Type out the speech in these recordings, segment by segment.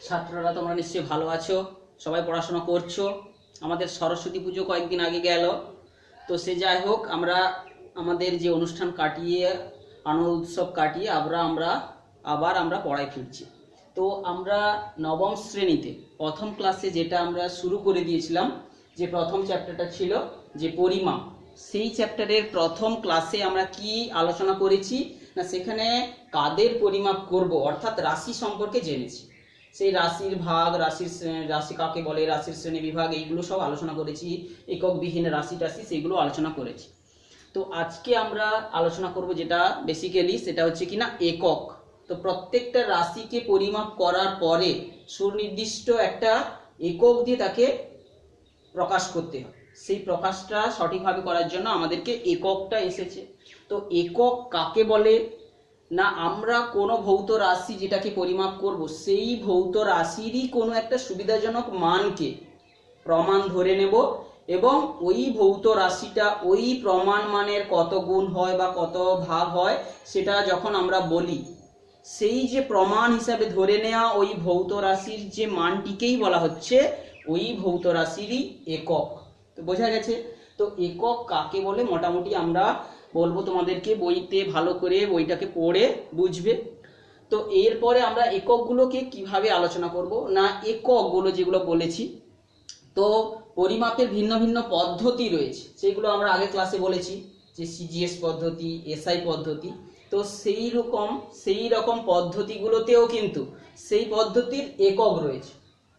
ছাত্ররা তোমরা নিশ্চয়ই ভালো আছো, সবাই পড়াশোনা করছো। আমাদের সরস্বতী পুজো কয়েকদিন আগে গেল, তো সে যাই হোক, আমরা আমাদের যে অনুষ্ঠান কাটিয়ে আনন্দ উৎসব কাটিয়ে আমরা পড়ায় ফিরছি। তো আমরা নবম শ্রেণীতে প্রথম ক্লাসে যেটা আমরা শুরু করে দিয়েছিলাম, যে প্রথম চ্যাপ্টারটা ছিল যে পরিমাপ, সেই চ্যাপ্টারের প্রথম ক্লাসে আমরা কি আলোচনা করেছি না, সেখানে কাদের পরিমাপ করব অর্থাৎ রাশি সম্পর্কে জেনেছি। সেই রাশির ভাগ, রাশি কাকে বলে, রাশির শ্রেণী বিভাগ, এইগুলো সব আলোচনা করেছি। এককবিহীন রাশি সেইগুলো আলোচনা করেছি। তো আজকে আমরা আলোচনা করব যেটা বেসিক্যালি সেটা হচ্ছে কিনা একক। তো প্রত্যেকটা রাশিকে পরিমাপ করার পরে সুনির্দিষ্ট একটা একক দিয়ে তাকে প্রকাশ করতে হয়। সেই প্রকাশটা সঠিকভাবে করার জন্য আমাদেরকে এককটা এসেছে। তো একক কাকে বলে না, আমরা কোনো ভৌত রাশি যেটাকে পরিমাপ করব, সেই ভৌত রাশিরই কোনো একটা সুবিধাজনক মানকে প্রমাণ ধরে নেব, এবং ওই ভৌত রাশিটা ওই প্রমাণ মানের কত গুণ হয় বা কত ভাগ হয় সেটা যখন আমরা বলি, সেই যে প্রমাণ হিসাবে ধরে নেওয়া ওই ভৌত রাশির যে মানটিকেই বলা হচ্ছে ওই ভৌত রাশিরই একক। তো বোঝা গেছে। তো একক কাকে বলে মোটামুটি আমরা বলবো তোমাদেরকে, বইতে ভালো করে বইটাকে পড়ে বুঝবে। তো এরপরে আমরা এককগুলোকে কিভাবে আলোচনা করব না, এককগুলো যেগুলো বলেছি, তো পরিমাপের ভিন্ন ভিন্ন পদ্ধতি রয়েছে, সেগুলো আমরা আগে ক্লাসে বলেছি, যে সিজিএস পদ্ধতি, এসআই পদ্ধতি। তো সেই রকম পদ্ধতিগুলোতেও কিন্তু সেই পদ্ধতির একক রয়েছে।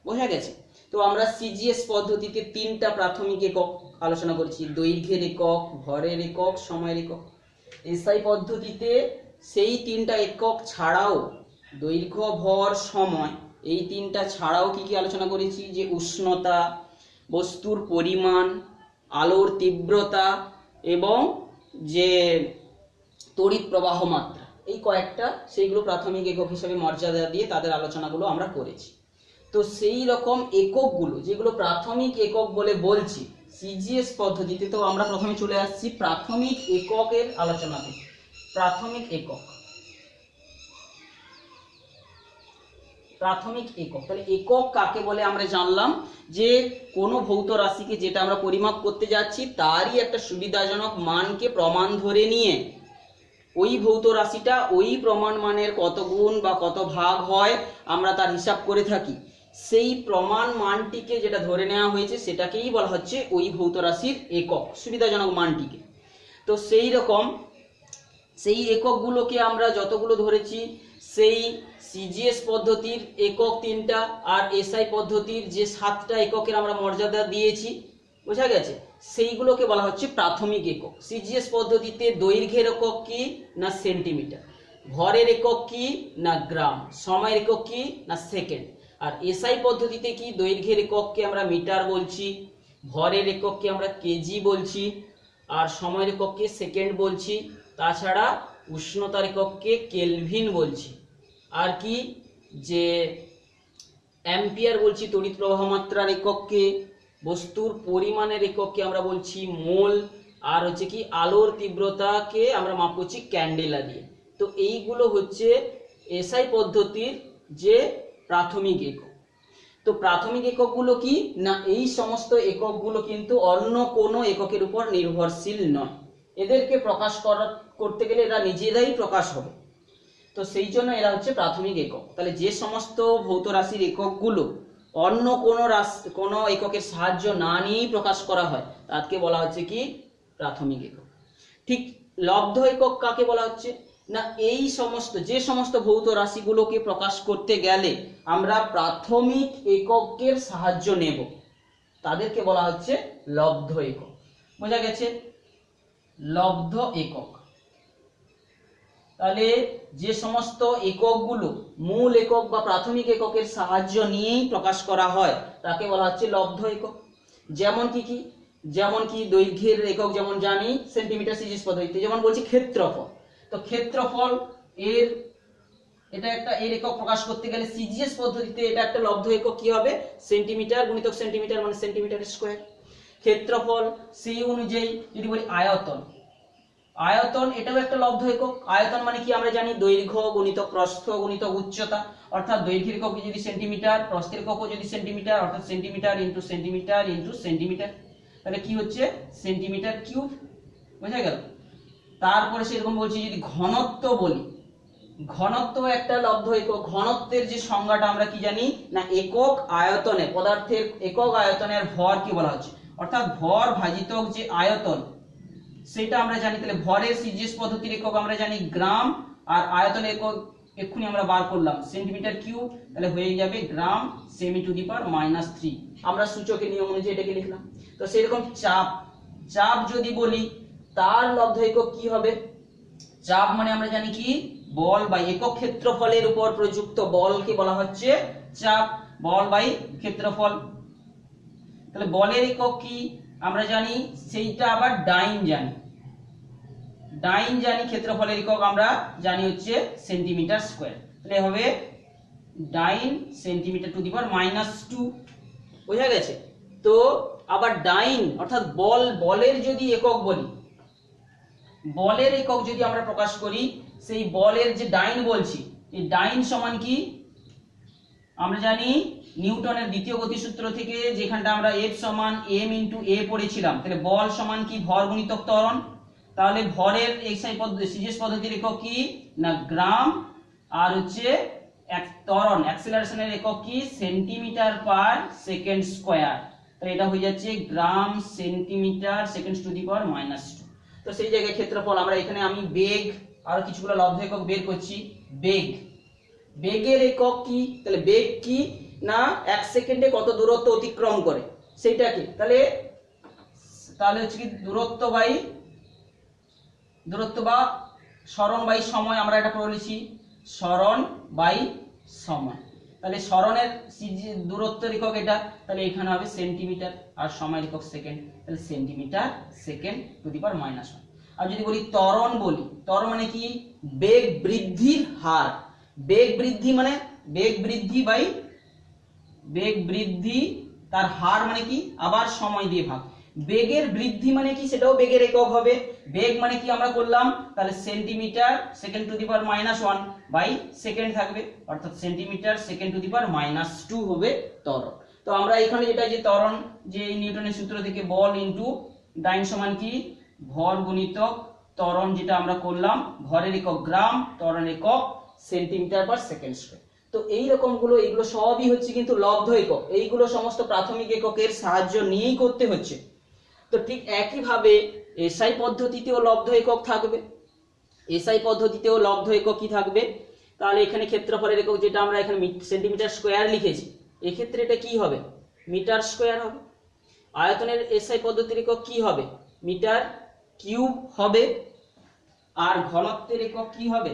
বোঝা গেছে। তো আমরা সিজিএস পদ্ধতিতে 3টা প্রাথমিক একক আলোচনা করেছি, দৈর্ঘ্যের একক, ভরের একক, সময়ের একক। এসআই পদ্ধতিতে সেই 3টা একক ছাড়াও দৈর্ঘ্য, ভর, সময়, এই 3টা ছাড়াও কি কি আলোচনা করেছি, যে উষ্ণতা, বস্তুর পরিমাণ, আলোর তীব্রতা এবং যে তড়িৎ প্রবাহ মাত্রা, এই কয়েকটা সেইগুলো প্রাথমিক একক হিসেবে মর্যাদা দিয়ে তাদের আলোচনাগুলো আমরা করেছি। তো সেই রকম এককগুলো যেগুলো প্রাথমিক একক বলে বলছি সিজিএস পদ্ধতিতে, তো আমরা প্রথমে চলে আসছি প্রাথমিক এককের আলোচনাতে। প্রাথমিক একক, তাহলে একক কাকে বলে আমরা জানলাম, যে কোনো ভৌত রাশিকে যেটা আমরা পরিমাপ করতে যাচ্ছি তারই একটা সুবিধাজনক মানকে প্রমাণ ধরে নিয়ে ওই ভৌত রাশিটা ওই প্রমাণ মানের কত গুণ বা কত ভাগ হয় আমরা তার হিসাব করে থাকি। সেই প্রমাণ মানটিকে যেটা ধরে নেওয়া হয়েছে সেটাকেই বলা হচ্ছে ওই ভৌত রাশির একক, সুবিধাজনক মানটিকে। তো সেই রকম সেই এককগুলোকে আমরা যতগুলো ধরেছি, সেই সিজিএস পদ্ধতির একক 3টা আর এসআই পদ্ধতির যে 7টা এককের আমরা মর্যাদা দিয়েছি, বোঝা গেছে, সেইগুলোকে বলা হচ্ছে প্রাথমিক একক। সিজিএস পদ্ধতিতে দৈর্ঘ্যের একক কি না সেন্টিমিটার, ভরের একক কি না গ্রাম, সময়ের একক কি না সেকেন্ড। আর এসআই পদ্ধতিতে কি, দৈর্ঘ্যের একককে আমরা মিটার বলছি, ভরের একককে আমরা কেজি বলছি, আর সময়ের একককে সেকেন্ড বলছি, তাছাড়া উষ্ণতার একককে কেলভিন বলছি, আর কি যে অ্যাম্পিয়ার বলছি তড়িৎ প্রবাহ মাত্রার একককে, বস্তুর পরিমাণের একককে আমরা বলছি মোল, আর হচ্ছে কি আলোর তীব্রতাকে আমরা মাপ করছি ক্যান্ডেলা দিয়ে। তো এইগুলো হচ্ছে এসআই পদ্ধতির যে প্রাথমিক একক। তো প্রাথমিক এককগুলো কি না, এই সমস্ত এককগুলো কিন্তু অন্য কোনো এককের উপর নির্ভরশীল নয়, এদেরকে প্রকাশ করতে গেলে এরা নিজেরাই প্রকাশ হবে। তো সেই জন্য এরা হচ্ছে প্রাথমিক একক। তাহলে যে সমস্ত ভৌত রাশির এককগুলো অন্য কোনো এককের সাহায্য না নিয়েই প্রকাশ করা হয় তাকে বলা হচ্ছে কি প্রাথমিক একক। ঠিক লব্ধ একক কাকে বলা হচ্ছে না, এই যে সমস্ত ভৌত রাশিগুলোকে প্রকাশ করতে গেলে আমরা প্রাথমিক এককের সাহায্য নেব তাদেরকে বলা হচ্ছে লব্ধ একক। বোঝা গেছে, লব্ধ একক। তাহলে যে সমস্ত এককগুলো মূল একক বা প্রাথমিক এককের সাহায্য নিয়েই প্রকাশ করা হয় তাকে বলা হচ্ছে লব্ধ একক। যেমন কি দৈর্ঘ্যের একক যেমন জানি সেন্টিমিটার সিজিএস পদ্ধতিতে, যেমন বলছি ক্ষেত্রফল। তো ক্ষেত্রফল এর একক প্রকাশ করতে গেলে সিজিএস পদ্ধতিতে এটা একটা লব্ধ একক কি হবে, সেন্টিমিটার গুণিতক সেন্টিমিটার মানে সেন্টিমিটার স্কয়ার। ক্ষেত্রফল সেই অনুযায়ী যদি বলি আয়তন, এটাও একটা লব্ধ একক। আয়তন মানে কি আমরা জানি দৈর্ঘ্য গুণিতক প্রস্থ গুণিতক উচ্চতা, অর্থাৎ দৈর্ঘ্যের একক যদি সেন্টিমিটার, প্রস্থের এককও যদি সেন্টিমিটার, অর্থাৎ centimetre into centimetre into centimetre, তাহলে কি হচ্ছে সেন্টিমিটার কিউব। বোঝা গেল? তারপরে সেরকম বলছি যদি ঘনত্ব বলি, ঘনত্ব একটা লব্ধ একক। ঘনত্বের যে সংজ্ঞাটা আমরা কি জানি না, একক আয়তনে, পদার্থের একক আয়তনের ভর কি বলা হচ্ছে, অর্থাৎ ভর ভাজিতক যে আয়তন সেটা আমরা জানি। তাহলে ভরের সিজিএস পদ্ধতির একক আমরা জানি গ্রাম, আর আয়তনের একক এক্ষুনি আমরা বার করলাম সেন্টিমিটার কিউব, তাহলে হয়ে যাবে গ্রাম সেমি টু দি পাওয়ার -3। আমরা সূচকের নিয়ম অনুযায়ী এটাকে লিখলাম। তো সেরকম চাপ, চাপ যদি বলি তার লব্ধ একক কি হবে, চাপ মানে আমরা জানি কি বল বাই একক ক্ষেত্রফলের উপর প্রযুক্ত বলকে বলা হচ্ছে চাপ, বল বাই ক্ষেত্রফল। তাহলে বলের একক কি আমরা জানি, সেইটা আবার ডাইন জানি, ডাইন জানি। ক্ষেত্রফলের একক আমরা জানি হচ্ছে সেন্টিমিটার স্কয়ার, তাহলে হবে ডাইন সেন্টিমিটার টু দি পাওয়ার -2। বোঝা গেছে? তো আবার ডাইন অর্থাৎ বল, বলের যদি একক বলি, বলের একক যদি আমরা প্রকাশ করি, সেই বলের যে ডাইন বলছি, এই ডাইন সমান কি আমরা জানি নিউটনের দ্বিতীয় গতিসূত্র থেকে, যেখানটা আমরা F সমান m ইন্টু a পড়েছিলাম। তাহলে বল সমান কি ভর গুণিতক ত্বরণ। তাহলে ভরের এক্সাই পদ্ধতি সিজিএস পদ্ধতির একক কি না গ্রাম, আর হচ্ছে এক ত্বরণ অ্যাক্সিলারেশনের একক কি সেন্টিমিটার পার সেকেন্ড স্কয়ার। তাহলে এটা হয়ে যাচ্ছে gram centimetre second to the power -2। তো সেই জায়গায় ক্ষেত্রফল আমরা এখানে আমি বেগ আর কিছুগুলো লব্ধ একক বের করছি। বেগ, বেগের একক কি, তাহলে বেগ কি না 1 সেকেন্ডে কত দূরত্ব অতিক্রম করে সেইটা কি, তাহলে তাহলে হচ্ছে কি দূরত্ব বা সরণ বাই সময়, আমরা এটা পড়েছি সরণ বাই সময়। তাহলে সরণের দূরত্বের একক এটা, তাহলে এখানে হবে সেন্টিমিটার, আর সময়ের একক সেকেন্ড, তাহলে centimetre second to the power -1। আর যদি বলি ত্বরণ বলি, ত্বরণ মানে কি বেগ বৃদ্ধির হার। বেগ বৃদ্ধি মানে বেগ বৃদ্ধি বাই বেগ বৃদ্ধি, তার হার মানে কি আবার সময় দিয়ে ভাগ। বেগের বৃদ্ধি মানে কি সেটাও বেগের একক হবে। বেগ মানে কি আমরা করলাম, তাহলে centimetre second to the power -1 by second থাকবে, অর্থাৎ centimetre second to the power -2 হবে ত্বরণ। তো আমরা এখানে যেটা যে ত্বরণ, যে নিউটনের সূত্র থেকে বল ইনটু ডাইন সমান কি ভর গুণিতক ত্বরণ, যেটা আমরা করলাম ভরের একক গ্রাম, ত্বরণ একক সেন্টিমিটার পার সেকেন্ড স্কয়ার। তো এই রকম গুলো, এগুলো সবই হচ্ছে কিন্তু লব্ধ একক। এইগুলো সমস্ত প্রাথমিক এককের সাহায্য নিয়েই করতে হচ্ছে। তো ঠিক একই ভাবে এসআই পদ্ধতিতেও লব্ধ একক থাকবে। এসআই পদ্ধতিতেও লব্ধ একক কি থাকবে, তাহলে এখানে ক্ষেত্রফলের একক যেটা আমরা এখানে সেন্টিমিটার স্কয়ার লিখেছি, এক্ষেত্রে এটা কি হবে মিটার স্কয়ার হবে। আয়তনের এসআই পদ্ধতির একক কি হবে মিটার কিউব হবে। আর ঘনত্বের একক কি হবে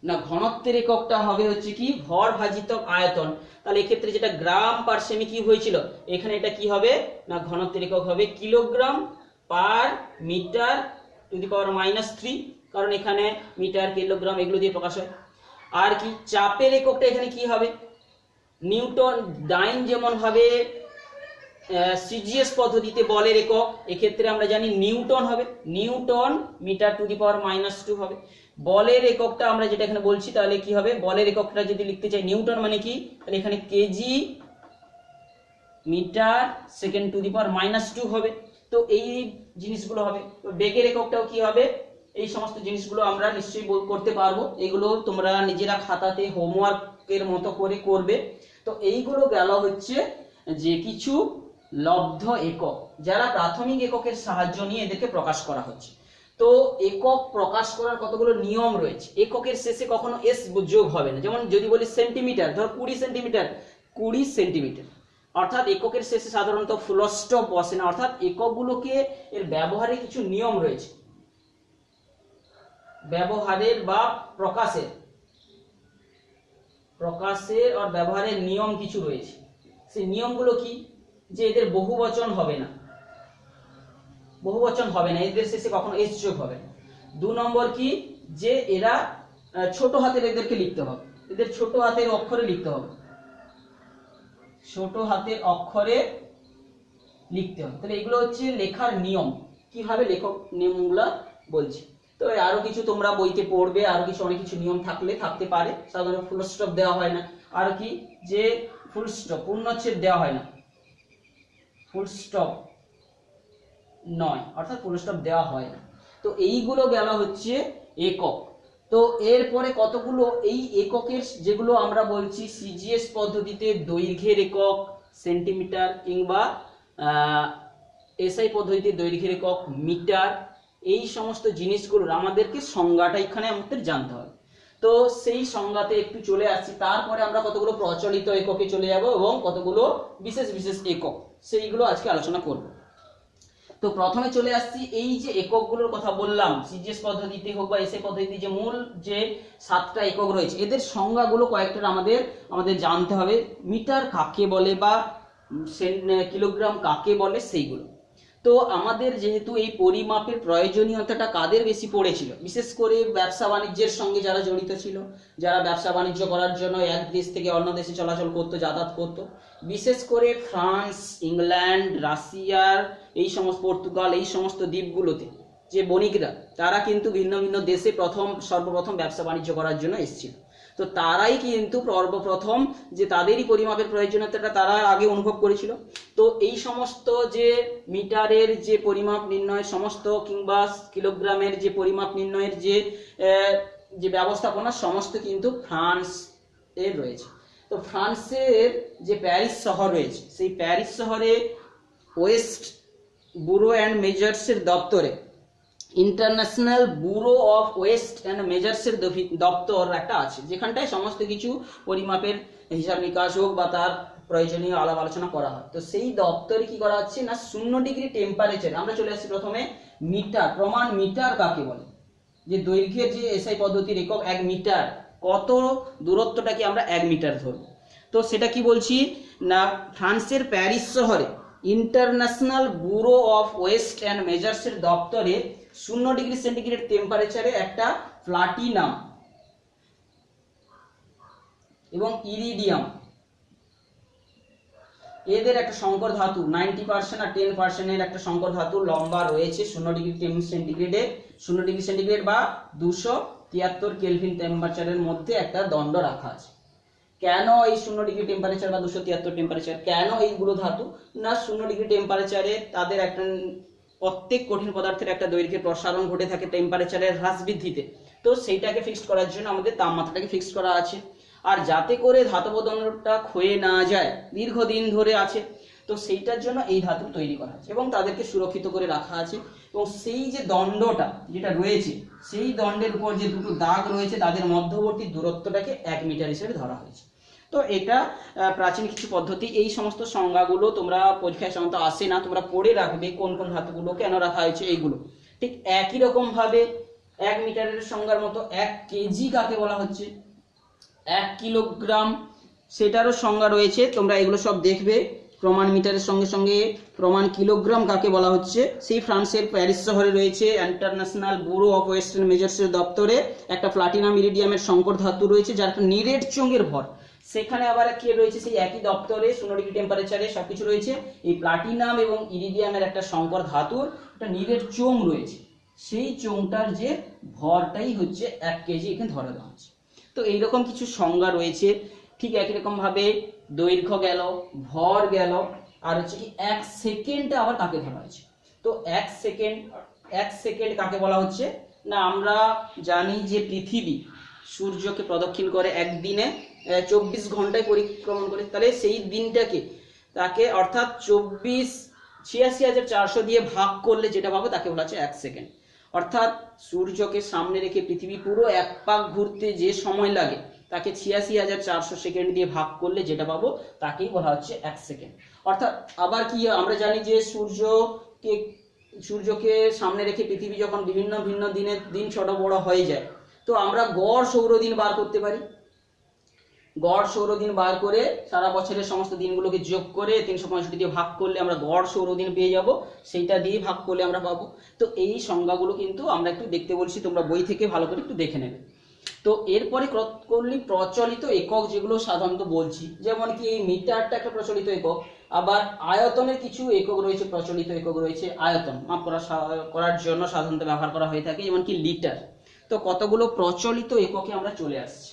না, ঘনত্বের এককটা হবে হচ্ছে কি ভর ভাজিতক আয়তন। তাহলে এক্ষেত্রে যেটা গ্রাম পার সেমি কিউব হয়েছিল, এখানে এটা কি হবে না ঘনত্বের একক হবে kilogram per metre to the power -3, কারণ এখানে মিটার কিলোগ্রাম এগুলো দিয়ে প্রকাশ হয়। আর কি চাপের এককটা এখানে কি হবে নিউটন। ডাইন যেমন ভাবে সিজিএস পদ্ধতিতে বলের একক, এক্ষেত্রে আমরা জানি নিউটন হবে, Newton metre to the power -2 হবে। বলের এককটা আমরা যেটা এখানে বলছি, তাহলে কি হবে বলের এককটা যদি লিখতে চাই নিউটন মানে কি, তাহলে এখানে KG metre second to the power -2 হবে। তো এই জিনিসগুলো হবে। তো বেগের এককটাও কি হবে, এই সমস্ত জিনিসগুলো আমরা নিশ্চয়ই করতে পারবো। এগুলো তোমরা নিজেরা খাতাতে হোমওয়ার্কের মতো করে করবে। তো এইগুলো গেল হচ্ছে যে কিছু লব্ধ একক, যারা প্রাথমিক এককের সাহায্য নিয়ে এদেরকে প্রকাশ করা হচ্ছে। তো একক প্রকাশ করার কতগুলো নিয়ম রয়েছে। এককের শেষে কখনো এস যোগ হবে না। যেমন যদি বলি সেন্টিমিটার, ধর 20 সেন্টিমিটার, 20 সেন্টিমিটার, অর্থাৎ এককের শেষে সাধারণত ফুল স্টপ বসে না। অর্থাৎ এককগুলোকে এর ব্যবহারে কিছু নিয়ম রয়েছে, ব্যবহারের বা প্রকাশের আর ব্যবহারের নিয়ম কিছু রয়েছে। সেই নিয়মগুলো কি, যে এদের বহুবচন হবে না, এদের শেষে কখনো এস যোগ হবে না। 2 নম্বর কি, যে এরা ছোট হাতের এদেরকে লিখতে হবে, এদের ছোট হাতের অক্ষরে লিখতে হবে, ছোট হাতের অক্ষরে লিখতে হবে। তাহলে এগুলো হচ্ছে লেখার নিয়ম। কিভাবে লেখক নিয়মগুলো বলছি। তো আরো কিছু তোমরা বইতে পড়বে, আরো কিছু অনেক কিছু নিয়ম থাকতে পারে। সাধারণত ফুল স্টপ দেওয়া হয় না, আর কি যে ফুল স্টপ পূর্ণচ্ছেদ দেওয়া হয় না, ফুল স্টপ নয়, অর্থাৎ ফুল স্টপ দেওয়া হয় না। তো এইগুলো গেল হচ্ছে একক। তো এরপরে কতগুলো এই এককের যেগুলো আমরা বলছি সিজিএস পদ্ধতিতে দৈর্ঘ্যের একক সেন্টিমিটার, কিংবা এসআই পদ্ধতিতে দৈর্ঘ্যের একক মিটার, এই সমস্ত জিনিসগুলোর আমাদেরকে সংজ্ঞাটা এখানে আমাদের জানতে হবে। তো সেই সংজ্ঞাতে একটু চলে আসছি, তারপরে আমরা কতগুলো প্রচলিত এককে চলে যাব এবং কতগুলো বিশেষ বিশেষ একক সেইগুলো আজকে আলোচনা করব। তো প্রথমে চলে আসছি এই যে এককগুলোর কথা বললাম, সিজিএস পদ্ধতিতে হোক বা এসআই পদ্ধতিতে যে মূল যে 7টা একক রয়েছে, এদের সংজ্ঞাগুলো কয়েকটা আমাদের জানতে হবে। মিটার কাকে বলে বা কিলোগ্রাম কাকে বলে সেইগুলো। তো আমাদের যেহেতু এই পরিমাপের প্রয়োজনীয়তাটা কাদের বেশি পড়েছিল, বিশেষ করে ব্যবসা বাণিজ্যের সঙ্গে যারা জড়িত ছিল, যারা ব্যবসা বাণিজ্য করার জন্য এক দেশ থেকে অন্য দেশে চলাচল করতো, যাতায়াত করতো, বিশেষ করে ফ্রান্স, ইংল্যান্ড, রাশিয়ার এই সমস্ত, পর্তুগাল, এই সমস্ত দ্বীপগুলোতে যে বণিকরা, তারা কিন্তু ভিন্ন ভিন্ন দেশে সর্বপ্রথম ব্যবসা বাণিজ্য করার জন্য এসেছিল। তো তারাই কিন্তু সর্বপ্রথম যে তাদেরই পরিমাপের প্রয়োজনীয়তাটা তারা আগে অনুভব করেছিল। তো এই সমস্ত যে মিটারের যে পরিমাপ নির্ণয় সমস্ত, কিংবা কিলোগ্রামের যে পরিমাপ নির্ণয়ের যে ব্যবস্থাপনা সমস্ত কিন্তু ফ্রান্স এর রয়েছে। তো ফ্রান্সের যে প্যারিস শহর রয়েছে, সেই প্যারিস শহরে ওয়েস্ট ব্যুরো অ্যান্ড মেজার্সের দপ্তরে, ইন্টারন্যাশনাল ব্যুরো অফ ওয়েস্ট অ্যান্ড মেজার্সের দপ্তর একটা আছে, যেখানটায় সমস্ত কিছু পরিমাপের হিসাব নিকাশ হোক বা তার প্রয়োজনীয় আলাপ আলোচনা করা হয়। তো সেই দপ্তরে কি করা হচ্ছে না, 0 ডিগ্রি টেম্পারেচার। আমরা চলে আসছি প্রথমে মিটার, প্রমাণ মিটার কাকে বলে, যে দৈর্ঘ্যের যে এসআই পদ্ধতির একক 1 মিটার, কত দূরত্বটাকে আমরা 1 মিটার ধরবো। তো সেটা কি বলছি না, ফ্রান্সের প্যারিস শহরে ইন্টারন্যাশনাল ব্যুরো অফ ওয়েস্ট অ্যান্ড মেজার্সের দপ্তরে 0 ডিগ্রি সেন্টিগ্রেড টেম্পারেচারে একটা প্লাটিনাম এবং ইরিডিয়াম, এদের একটা সংকর ধাতু 90% আর 10% এর একটা সংকর ধাতু লম্বা রয়েছে 0 ডিগ্রি সেন্টিগ্রেডে, 0 ডিগ্রি সেন্টিগ্রেড বা 273 কেলভিন টেম্পারেচারের মধ্যে একটা দণ্ড রাখা আছে। কেন এই 0 ডিগ্রি টেম্পারেচার বা 273 টেম্পারেচার, কেন এইগুলো ধাতু না, 0 ডিগ্রি টেম্পারেচারে তাদের একটা প্রত্যেক কঠিন পদার্থের একটা দৈর্ঘ্যের প্রসারণ ঘটে থাকে টেম্পারেচারের হ্রাস বৃদ্ধিতে। তো সেইটাকে ফিক্সড করার জন্য আমাদের তাপমাত্রাটাকে ফিক্সড করা আছে। আর যাতে করে ধাতব দণ্ডটা ক্ষয়ে না যায়, দীর্ঘদিন ধরে আছে, তো সেইটার জন্য এই ধাতু তৈরি করা আছে এবং তাদেরকে সুরক্ষিত করে রাখা আছে। এবং সেই যে দণ্ডটা যেটা রয়েছে, সেই দণ্ডের উপর যে দুটো দাগ রয়েছে, তাদের মধ্যবর্তী দূরত্বটাকে 1 মিটার হিসেবে ধরা হয়েছে। তো এটা প্রাচীন কিছু পদ্ধতি। এই সমস্ত সংজ্ঞাগুলো তোমরা পরীক্ষায় সাধারণত আসে না, তোমরা পড়ে রাখবে কোন কোন ধাতুগুলো কেন রাখা হয়েছে এইগুলো। ঠিক একই রকম ভাবে 1 মিটারের সংজ্ঞার মতো 1 কেজি কাকে বলা হচ্ছে, 1 কিলোগ্রাম সেটারও সংজ্ঞা রয়েছে, তোমরা এগুলো সব দেখবে। প্রমাণ মিটারের সঙ্গে সঙ্গে প্রমাণ কিলোগ্রাম কাকে বলা হচ্ছে, সেই ফ্রান্সের প্যারিস শহরে রয়েছে ইন্টারন্যাশনাল ব্যুরো অফ ওয়েস্ট অ্যান্ড মেজার্সের দপ্তরে একটা প্লাটিনাম ইরিডিয়ামের সংকর ধাতু রয়েছে, যার একটা নিরেট চোঙের ভর। সেখানে আবার কি রয়েছে, সেই একই দপ্তরে 0 ডিগ্রি টেম্পারেচারে সবকিছু রয়েছে, এই প্লাটিনাম এবং ইরিডিয়ামের একটা সংকর ধাতুর একটা নিরেট চোঙ রয়েছে, সেই চোঙটার যে ভরটাই হচ্ছে 1 কেজি এখানে ধরা দেওয়া হচ্ছে। তো এইরকম কিছু সংজ্ঞা রয়েছে। ঠিক একই রকম ভাবে দৈর্ঘ্য গেল, ভর গেল, আর হচ্ছে কি 1 সেকেন্ড আবার কাকে ধরা হয়েছে। তো 1 সেকেন্ড কাকে বলা হচ্ছে না, আমরা জানি যে পৃথিবী সূর্যকে প্রদক্ষিণ করে একদিনে 24 ঘন্টায় পরিক্রমণ করে, তাহলে সেই দিনটাকে তাকে অর্থাৎ 86,400 দিয়ে ভাগ করলে যেটা পাবো তাকে বলা হচ্ছে 1 সেকেন্ড। অর্থাৎ সূর্যকে সামনে রেখে পৃথিবী পুরো 1 পাক ঘুরতে যে সময় লাগে, তাকে 86,400 সেকেন্ড দিয়ে ভাগ করলে যেটা পাবো তাকেই বলা হচ্ছে 1 সেকেন্ড। অর্থাৎ আবার কি আমরা জানি যে সূর্যকে সামনে রেখে পৃথিবী যখন বিভিন্ন ভিন্ন দিন ছোট বড় হয়ে যায়, তো আমরা গড় সৌরদিন বার করতে পারি। গড় সৌরদিন বার করে সারা বছরের সমস্ত দিনগুলোকে যোগ করে 365 দিয়ে ভাগ করলে আমরা গড় সৌরদিন পেয়ে যাব, সেইটা দিয়ে ভাগ করলে আমরা পাবো। তো এই সংজ্ঞাগুলো কিন্তু আমরা একটু দেখতে বলছি, তোমরা বই থেকে ভালো করে একটু দেখে নেবে। তো এরপরে প্রচলিত একক যেগুলো সাধারণত বলছি, যেমন কি এই মিটারটা একটা প্রচলিত একক, আবার আয়তনের কিছু একক রয়েছে, প্রচলিত একক রয়েছে। আয়তন মাপ করার জন্য সাধারণত ব্যবহার করা হয়ে থাকে, যেমন কি লিটার। তো কতগুলো প্রচলিত এককে আমরা চলে আসছি।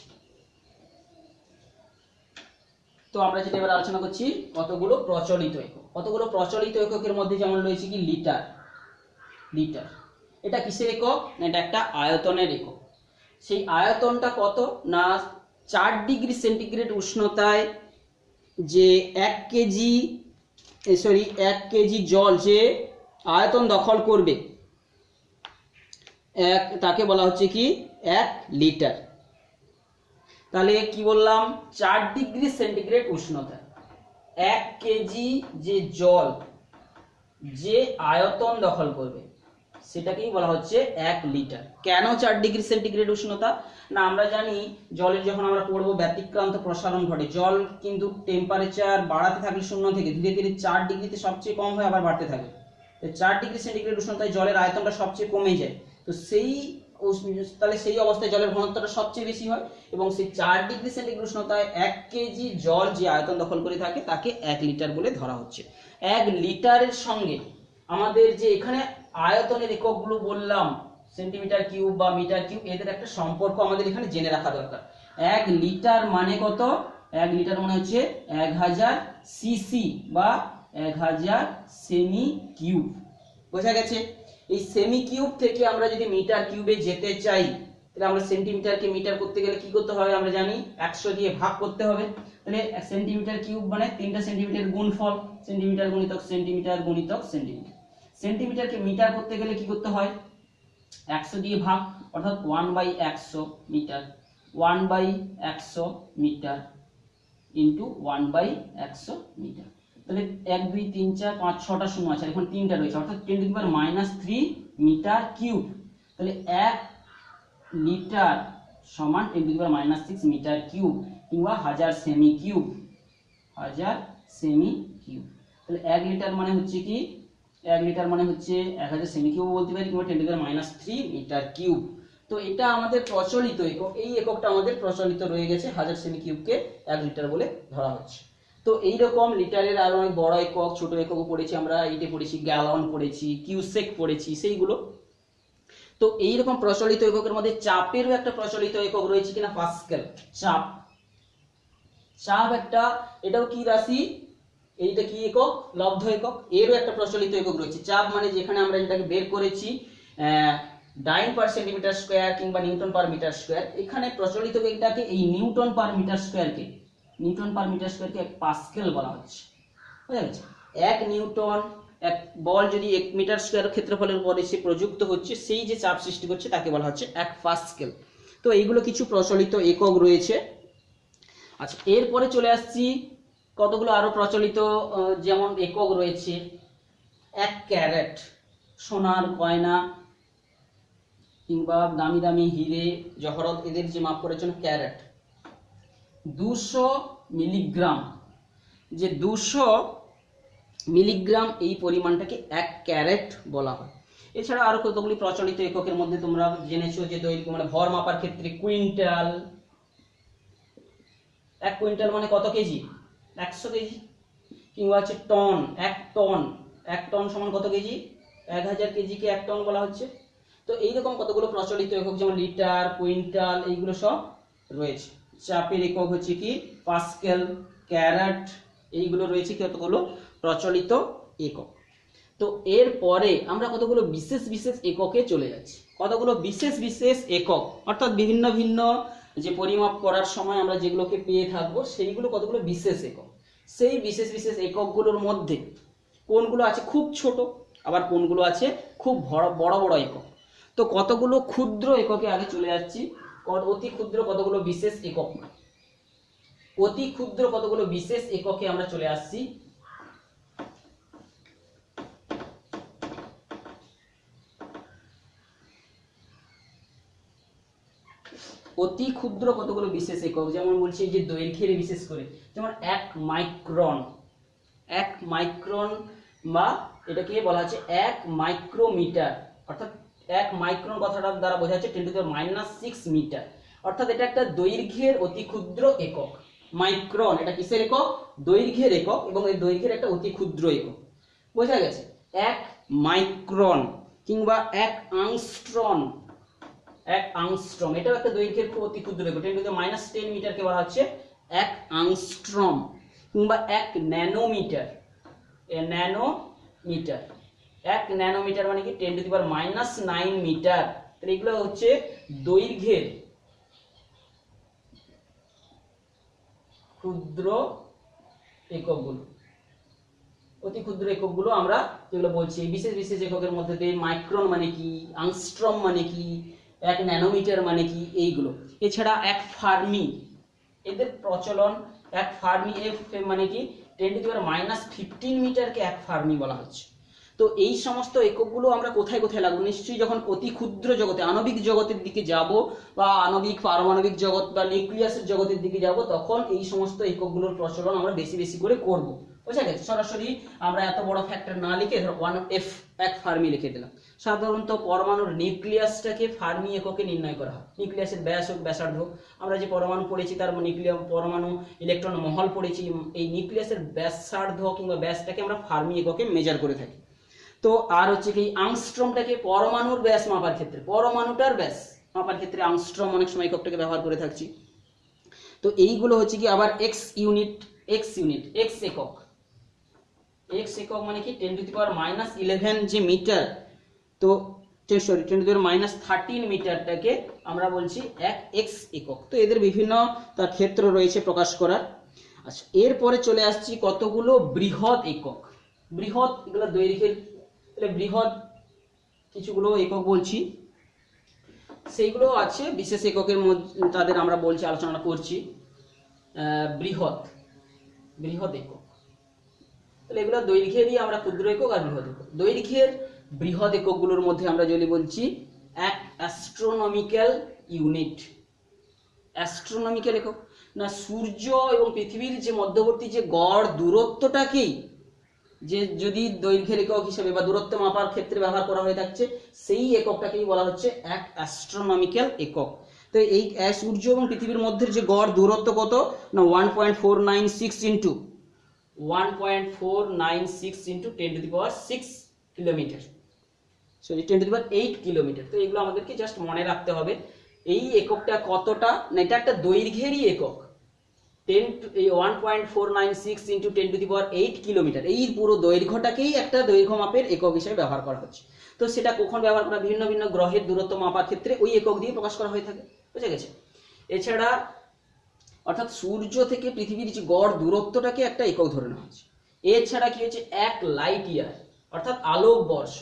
তো আমরা যেটা এবার আলোচনা করছি কতগুলো প্রচলিত একক। কতগুলো প্রচলিত এককের মধ্যে যেমন রয়েছে কি লিটার। লিটার এটা কিসের একক? না এটা একটা আয়তনের একক। সেই আয়তনটা কত না 4 ডিগ্রি সেন্টিগ্রেড উষ্ণতায় যে 1 কেজি জল যে আয়তন দখল করবে তাকে বলা হচ্ছে কি 1 লিটার। তাহলে কি বললাম, 4 ডিগ্রি সেন্টিগ্রেড উষ্ণতায় 1 কেজি যে জল যে আয়তন দখল করবে সেটাকেই বলা হচ্ছে 1 লিটার। কেন 4 ডিগ্রি সেন্টিগ্রেড উষ্ণতা? না আমরা জানি জলের যখন আমরা পড়বো ব্যতিক্রান্ত প্রসারণ ঘটে। জল কিন্তু টেম্পারেচার বাড়াতে থাকলে 0 থেকে ধীরে ধীরে 4 ডিগ্রিতে সবচেয়ে কম হয়, আবার বাড়তে থাকে। 4 ডিগ্রি সেন্টিগ্রেড উষ্ণতায় জলের আয়তনটা সবচেয়ে কমে যায়। তো তাহলে সেই অবস্থায় জলের ঘনত্বটা সবচেয়ে বেশি হয়, এবং সেই 4 ডিগ্রি সেন্টিগ্রেড উষ্ণতায় 1 কেজি জল যে আয়তন দখল করে থাকে তাকে 1 লিটার বলে ধরা হচ্ছে। 1 লিটারের সঙ্গে আমাদের যে এখানে আয়তনের এককগুলো বললাম সেন্টিমিটার কিউব বা মিটার কিউব, এদের একটা সম্পর্ক আমাদের এখানে জেনে রাখা দরকার। 1 লিটার মানে কত? 1 লিটার মানে হচ্ছে 1000 সিসি বা 1000 সেমি কিউব। বোঝা গেছে? এই সেমি কিউব থেকে আমরা যদি মিটার কিউবে যেতে চাই তাহলে আমরা সেন্টিমিটারকে মিটার করতে গেলে কি করতে হবে আমরা জানি, 100 দিয়ে ভাগ করতে হবে। তাহলে সেন্টিমিটার কিউব মানে 3টা সেন্টিমিটার গুণফল, সেন্টিমিটার গুণিতক সেন্টিমিটার গুণিতক সেন্টিমিটার। সেন্টিমিটারকে মিটার করতে গেলে কি করতে হয়, 100 দিয়ে ভাগ, অর্থাৎ 1/100 মিটার, 1/100 মিটার ইন্টু 1/100 মিটার। তাহলে 1 2 3 4 5 6টা শূন্য আছে, এখন 3টা রয়েছে, অর্থাৎ 10⁻³ মিটার কিউব। তাহলে 1 লিটার সমান 10⁻6 মিটার কিউব, কিংবা 1000 সেমি কিউব, 1000 সেমি কিউব। তাহলে 1 লিটার মানে হচ্ছে কি, 1 লিটার মানে হচ্ছে 1000 সেমি কিউব বলতে পারি, কিংবা 10⁻³ মিটার কিউব। তো এটা আমাদের প্রচলিত একক, এই এককটা আমাদের প্রচলিত রয়ে গেছে, 1000 সেমি কিউবকে 1 লিটার বলে ধরা হচ্ছে। তো এইরকম লিটারের আরো অনেক বড় একক ছোট এককও পড়েছি আমরা, এইটে পড়েছি, গ্যালন পড়েছি, কিউসেক পড়েছি, সেইগুলো। তো এইরকম প্রচলিত এককের মধ্যে চাপেরও একটা প্রচলিত একক রয়েছে কিনা, পাস্কেল। চাপ, চাপ একটা, এটাও কি রাশি, এইটা কি একক, লব্ধ একক। এরও একটা প্রচলিত একক রয়েছে চাপ, মানে যেখানে আমরা যেটাকে বের করেছি ডাইন পার সেন্টিমিটার স্কোয়ার কিংবা নিউটন পার মিটার স্কোয়ার। এখানে প্রচলিত একটাকে এই নিউটন পার মিটার স্কোয়ারকে, নিউটন পার মিটার স্কোয়ারকে পাস্কেল বলা হচ্ছে। বুঝা গেছে? 1 নিউটন, এক বল যদি 1 মিটার স্কোয়ার ক্ষেত্রফলের উপরে সে প্রযুক্ত হচ্ছে, সেই যে চাপ সৃষ্টি করছে তাকে বলা হচ্ছে 1 পাস্কেল। তো এইগুলো কিছু প্রচলিত একক রয়েছে। আচ্ছা, এরপরে চলে আসছি কতগুলো আরো প্রচলিত যেমন একক রয়েছে। 1 ক্যারেট, সোনার গয়না কিংবা দামি দামি হিরে জহরত, এদের যে মাপ করার জন্য ক্যারেট। 200 মিলিগ্রাম, যে 200 মিলিগ্রাম এই পরিমাণটাকে 1 ক্যারেট বলা হয়। এছাড়া আরো কতগুলি প্রচলিত এককের মধ্যে তোমরা জেনেছো যে দৈর্ঘ্য মানে ভর মাপার ক্ষেত্রে কুইন্টাল, 1 কুইন্টাল মানে কত কেজি, 100 কেজি। কিংবা হচ্ছে টন, 1 টন, 1 টন সমান কত কেজি, 1000 কেজিকে 1 টন বলা হচ্ছে। তো এইরকম কতগুলো প্রচলিত একক যেমন লিটার, কুইন্টাল, এইগুলো সব রয়েছে। চাপের একক হচ্ছে কি পাস্কেল, ক্যারেট, এইগুলো রয়েছে কতগুলো প্রচলিত একক। তো এরপরে আমরা কতগুলো বিশেষ বিশেষ এককে চলে যাচ্ছি। কতগুলো বিশেষ বিশেষ একক, অর্থাৎ ভিন্ন ভিন্ন যে পরিমাপ করার সময় আমরা যেগুলোকে পেয়ে থাকবো সেইগুলো কতগুলো বিশেষ একক। সেই বিশেষ বিশেষ এককগুলোর মধ্যে কোনগুলো আছে খুব ছোট, আবার কোনগুলো আছে খুব বড় বড় একক। তো কতগুলো ক্ষুদ্র এককে আগে চলে যাচ্ছি। অতি ক্ষুদ্র কতগুলো বিশেষ একক, অতি ক্ষুদ্র কতগুলো বিশেষ এককে আমরা চলে আসছি। অতি ক্ষুদ্র কতগুলো বিশেষ একক, যেমন বলছি যে দৈর্ঘ্যের বিশেষ করে, যেমন 1 মাইক্রন, 1 মাইক্রন বা এটাকে বলা হচ্ছে 1 মাইক্রোমিটার, অর্থাৎ 1 মাইক্রন কথাটার দ্বারা বোঝা যাচ্ছে 10⁻⁶ মিটার, অর্থাৎ এটা একটা দৈর্ঘ্যের অতি ক্ষুদ্র একক। মাইক্রন, এটা কিসের একক? দৈর্ঘ্যের একক, এবং এই দৈর্ঘ্যের একটা অতি ক্ষুদ্র একক। বোঝা গেছে? 1 মাইক্রন কিংবা 1 আংস্ট্রম, 1 আংস্ট্রম এটাও একটা দৈর্ঘ্যের খুব অতি ক্ষুদ্র একক। 10⁻10 মিটারকে বলা হচ্ছে 1 আংস্ট্রম কিংবা 1 ন্যানোমিটার। ন্যানোমিটার, 1 ন্যানোমিটার মানে কি 10⁻9 মিটার। তাহলে এগুলো হচ্ছে দৈর্ঘ্যের ক্ষুদ্র এককগুলো, অতি ক্ষুদ্র এককগুলো আমরা যেগুলো বলছি। বিশেষ বিশেষ এককের মধ্যে দিয়ে মাইক্রন মানে কি, আংস্ট্রম মানে কি, 1 ন্যানোমিটার মানে কি, এইগুলো। এছাড়া 1 ফার্মি, এদের প্রচলন 1 ফার্মি, এফ মানে কি 10⁻15 মিটারকে 1 ফার্মি বলা হচ্ছে। তো এই সমস্ত এককগুলো আমরা কোথায় কোথায় লাগবো? নিশ্চয়ই যখন অতি ক্ষুদ্র জগতে, আণবিক জগতের দিকে যাব, বা আণবিক পারমাণবিক জগৎ বা নিউক্লিয়াসের জগতের দিকে যাব, তখন এই সমস্ত এককগুলোর প্রচলন আমরা বেশি বেশি করে করব। বুঝা গেছে? সরাসরি আমরা এত বড় ফ্যাক্টর না লিখে 1F 1 ফার্মি লিখে দিলাম। সাধারণত পরমাণুর নিউক্লিয়াসটাকে ফার্মি এককে নির্ণয় করা হয়। নিউক্লিয়াসের ব্যাস হোক ব্যাসার্ধ, আমরা যে পরমাণু পড়েছি তার পরমাণু ইলেকট্রন মহল পড়েছি, এই নিউক্লিয়াসের ব্যাসার্ধ কিংবা ব্যাসটাকে আমরা ফার্মি এককে মেজার করে থাকি। তো আর হচ্ছে কি আংস্ট্রমটাকে পরমাণুর ব্যাস মাপার ক্ষেত্রে, পরমাণুটার ব্যাস মাপার ক্ষেত্রে আংস্ট্রম অনেক সময় এককটাকে ব্যবহার করে থাকছি। তো এইগুলো হচ্ছে কি আবার এক্স ইউনিট, এক্স একক, এক্স একক মানে কি 10⁻11 যে মিটার, তো সরি 10⁻13 মিটারটাকে আমরা বলছি 1 এক্স একক। তো এদের বিভিন্ন তার ক্ষেত্র রয়েছে প্রকাশ করার। আচ্ছা, এরপরে চলে আসছি কতগুলো বৃহৎ একক। বৃহৎ এগুলো দৈর্ঘ্যের, তাহলে বৃহৎ কিছুগুলো একক বলছি, সেইগুলো আছে বিশেষ এককের মধ্যে, তাদের আমরা বলছি, আলোচনা করছি। বৃহৎ একক, তাহলে এগুলো দৈর্ঘ্যেরই আমরা ক্ষুদ্র একক আর বৃহৎ একক। দৈর্ঘ্যের বৃহৎ এককগুলোর মধ্যে আমরা যদি বলছি 1 অ্যাস্ট্রোনমিক্যাল ইউনিট। অ্যাস্ট্রোনমিক্যাল একক না, সূর্য এবং পৃথিবীর যে মধ্যবর্তী যে গড় দূরত্বটাকেই যে যদি দৈর্ঘ্যের একক হিসেবে বা দূরত্ব মাপার ক্ষেত্রে ব্যবহার করা হয়ে থাকছে, সেই এককটাকেই বলা হচ্ছে 1 অ্যাস্ট্রোনমিক্যাল একক। তো এই সূর্য এবং পৃথিবীর মধ্যে যে গড় দূরত্ব কত না 1.496 ইন্টু 10⁻6 কিলোমিটার, সরি 10⁸ কিলোমিটার। তো এগুলো আমাদেরকে জাস্ট মনে রাখতে হবে। এই এককটা কতটা না, এটা একটা দৈর্ঘ্যেরই একক। 1.496 ইন্টু 10⁸ কিলোমিটার, এই পুরো দৈর্ঘ্যটাকেই একটা দৈর্ঘ্য মাপের একক হিসেবে ব্যবহার করা হচ্ছে। তো সেটা কখন ব্যবহার করা? ভিন্ন ভিন্ন গ্রহের দূরত্ব মাপার ক্ষেত্রে ওই একক দিয়ে প্রকাশ করা হয়ে থাকে। বুঝা গেছে? এছাড়া অর্থাৎ সূর্য থেকে পৃথিবীর যে গড় দূরত্বটাকে একটা একক ধরে নেওয়া হচ্ছে। এছাড়া কি হচ্ছে 1 লাইট ইয়ার, অর্থাৎ আলোক বর্ষ।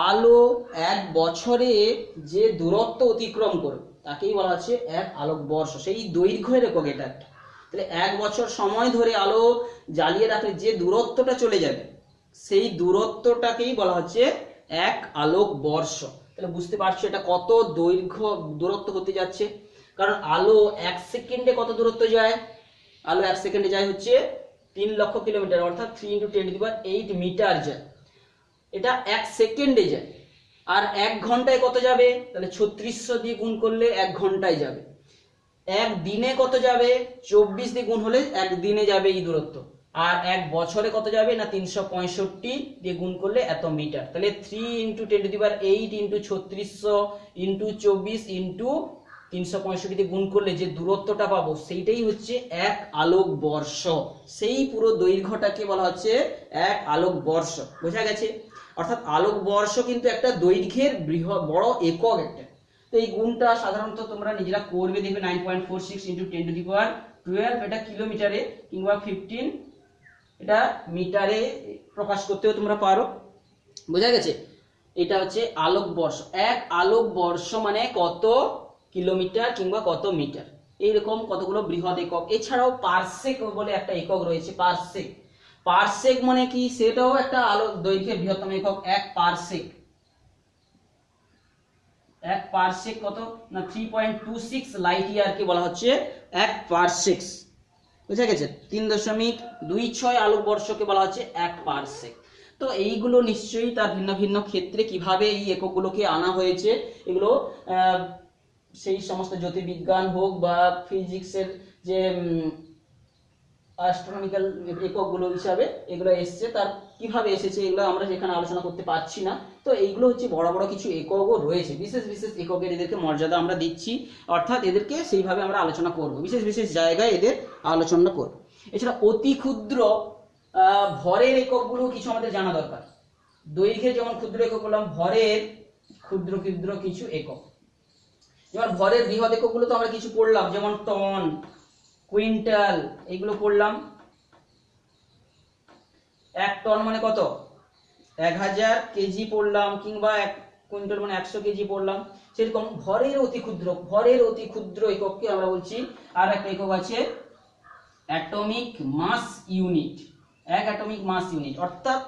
আলো 1 বছরে যে দূরত্ব অতিক্রম করবে তাকেই বলা হচ্ছে 1 আলোক বর্ষ, সেই দৈর্ঘ্যের একক এটা একটা। তাহলে 1 বছর সময় ধরে আলো জ্বালিয়ে রাখলে যে দূরত্বটা চলে যাবে, সেই দূরত্বটাকেই বলা হচ্ছে 1 আলোক বর্ষ। তাহলে বুঝতে পারছো এটা কত দূরত্ব হতে যাচ্ছে। কারণ আলো 1 সেকেন্ডে কত দূরত্ব যায়? আলো 1 সেকেন্ডে যায় হচ্ছে 3 লক্ষ কিলোমিটার, অর্থাৎ 3 × 10⁸ মিটার যায়। এটা 1 সেকেন্ডে যায়। আর 1 ঘন্টায় কত যাবে? তাহলে 3600 দিয়ে গুণ করলে 1 ঘন্টায় যাবে। 1 দিনে কত যাবে? 24 দিয়ে গুণ হলে 1 দিনে যাবে এই দূরত্ব। আর 1 বছরে কত যাবে না 365 দিয়ে গুণ করলে এত মিটার। তাহলে 3 × 10⁸ × 3600 × 24 × 365 দিয়ে গুণ করলে যে দূরত্বটা পাবো সেইটাই হচ্ছে 1 আলোক বর্ষ। সেই পুরো দৈর্ঘ্যটাকে বলা হচ্ছে 1 আলোক বর্ষ। বোঝা গেছে? অর্থাৎ আলোক বর্ষ কিন্তু একটা দৈর্ঘ্যের বড় একক একটা। তো এই গুণটা সাধারণত তোমরা নিজেরা করবে, দেখবে 9.46 × 10⁻12 এটা কিলোমিটারে কিংবা 15 এটা মিটারে প্রকাশ করতেও তোমরা পারো। বোঝা গেছে? এটা হচ্ছে আলোক বর্ষ। 1 আলোক বর্ষ মানে কত কিলোমিটার কিংবা কত মিটার, এইরকম কতগুলো বৃহৎ একক। এছাড়াও পারসেক বলে একটা একক রয়েছে। পারসেক মানে কি? সেটাও একটা আলোক দৈর্ঘ্যের বৃহত্তম একক। 1 পারসেক কত না 3.26 লাইট ইয়ারকে বলা হচ্ছে 1 পারসেক। বুঝা গেছে? 3.26 আলোক বর্ষকে বলা হচ্ছে 1 পারসেক। তো এইগুলো নিশ্চয়ই তার ভিন্ন ভিন্ন ক্ষেত্রে কিভাবে এই এককগুলোকে আনা হয়েছে, এগুলো সেই সমস্ত জ্যোতির্বিজ্ঞান হোক বা ফিজিক্সের যে অ্যাস্ট্রোনমিক্যাল এককগুলো হিসাবে এগুলো এসছে, তার কিভাবে এসেছে এগুলো আমরা যেখানে আলোচনা করতে পারছি না। তো এইগুলো হচ্ছে বড় বড় কিছু এককও রয়েছে, বিশেষ বিশেষ এককের এদেরকে মর্যাদা আমরা দিচ্ছি, অর্থাৎ এদেরকে সেইভাবে আমরা আলোচনা করব, বিশেষ বিশেষ জায়গায় এদের আলোচনা করব। এছাড়া অতি ক্ষুদ্র ভরের এককগুলো কিছু আমাদের জানা দরকার। দৈর্ঘ্যে যেমন ক্ষুদ্র একক বললাম, ভরের ক্ষুদ্র ক্ষুদ্র কিছু একক, যেমন ভরের বৃহৎ এককগুলো তো আমরা কিছু পড়লাম, যেমন টন, কুইন্টাল, এইগুলো পড়লাম। 1 টন মানে কত? 1000 কেজি পড়লাম, কিংবা 1 কুইন্টাল মানে 100 কেজি পড়লাম। সেরকম ভরের অতি ক্ষুদ্র একককে আমরা বলছি, আর একটা একক আছে atomic mass unit. 1 atomic mass unit অর্থাৎ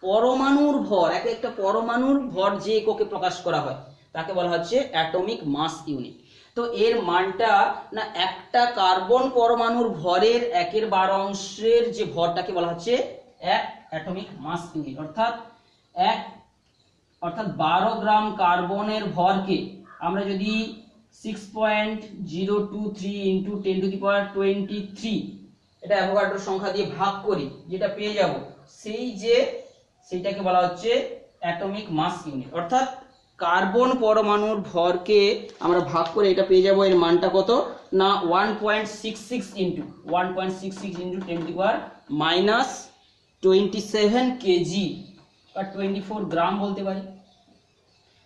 পরমাণুর ভর, একটা পরমাণুর ভর যে এককে প্রকাশ করা হয় তাকে বলা হচ্ছে অ্যাটমিক মাস ইউনিট। তো এর মানটা না, একটা কার্বন পরমাণুর ভরের 1/12 যে ভরটাকে বলা হচ্ছে 1 অ্যাটমিক মাস ইউনিট, অর্থাৎ 12 গ্রাম কার্বনের ভরকে আমরা যদি 6.023 × 10⁻23 এটা অ্যাভোগাড্রো সংখ্যা দিয়ে ভাগ করি, যেটা পেয়ে যাব সেইটাকে বলা হচ্ছে অ্যাটমিক মাস ইউনিট। অর্থাৎ কার্বন পরমাণুর ভরকে আমরা ভাগ করে এটা পেয়ে যাব, এর মানটা কত না 1.66 × 10⁻27 কেজি বা 24 গ্রাম বলতে পারি।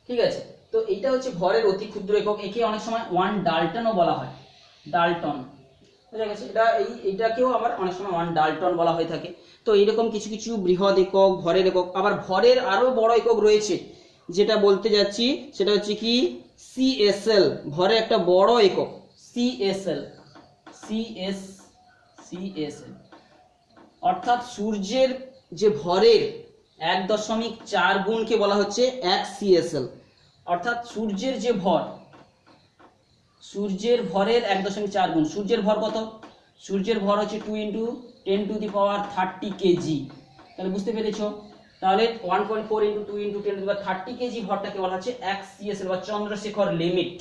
ঠিক আছে, তো এইটা হচ্ছে ভরের অতি ক্ষুদ্র একক। একে অনেক সময় 1 ডাল্টনও বলা হয়, ডাল্টন, বুঝা গেছে? এইটাকেও আবার অনেক সময় 1 ডাল্টন বলা হয়ে থাকে। তো এইরকম কিছু কিছু বৃহৎ একক, ভরের একক। আবার ভরের আরো বড় একক রয়েছে, যেটা বলতে যাচ্ছি সেটা হচ্ছে কি সিএসএল, ভরের একটা বড় একক সিএসএল। অর্থাৎ সূর্যের যে ভরের 1.4 গুণকে বলা হচ্ছে 1 সিএসএল। অর্থাৎ সূর্যের যে ভর, সূর্যের ভরের 1.4 গুণ। সূর্যের ভর কত? সূর্যের ভর হচ্ছে 2 × 10⁻30 কেজি। তাহলে বুঝতে পেরেছো? তাহলে 1.4 × 2 × 10⁻30 কেজি ভরটাকে বলা হচ্ছে 1 সিএসএল বা চন্দ্রশেখর লিমিট।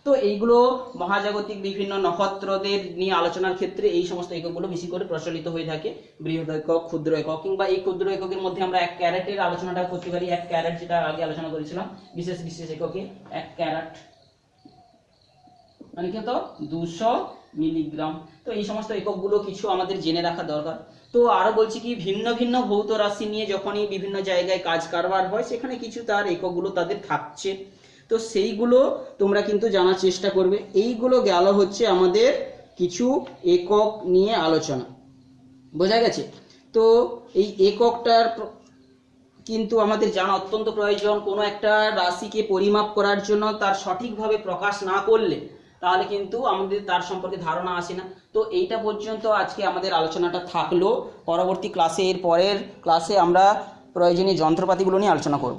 তো এইগুলো মহাজাগতিক বিভিন্ন নক্ষত্রদের নিয়ে আলোচনার ক্ষেত্রে এই সমস্ত এককগুলো বেশি করে প্রচলিত হয়ে থাকে। বৃহৎ একক, ক্ষুদ্র একক, কিংবা এই ক্ষুদ্র এককের মধ্যে আমরা 1 ক্যারেটের আলোচনাটা করতে পারি। 1 ক্যারেট যেটা আগে আলোচনা করেছিলাম, বিশেষ বিশেষ এককে 1 ক্যারেট মানে কত? 200 মিলিগ্রাম। তো এই সমস্ত এককগুলো কিছু আমাদের জেনে রাখা দরকার। তো আরো বলছি কি, ভিন্ন ভিন্ন ভৌত রাশি নিয়ে যখনই বিভিন্ন জায়গায় কাজ কারবার হয়, সেখানে কিছু তার এককগুলো তাদের থাকছে, তো সেইগুলো তোমরা কিন্তু জানার চেষ্টা করবে। এইগুলো গেল হচ্ছে আমাদের কিছু একক নিয়ে আলোচনা, বোঝা গেছে? তো এই এককটার কিন্তু আমাদের জানা অত্যন্ত প্রয়োজন। কোনো একটা রাশিকে পরিমাপ করার জন্য তার সঠিকভাবে প্রকাশ না করলে তাহলে কিন্তু আমাদের তার সম্পর্কে ধারণা আসে না। তো এইটা পর্যন্ত আজকে আমাদের আলোচনাটা থাকলো। পরবর্তী ক্লাসে, এর পরের ক্লাসে আমরা প্রয়োজনীয় যন্ত্রপাতিগুলো নিয়ে আলোচনা করব।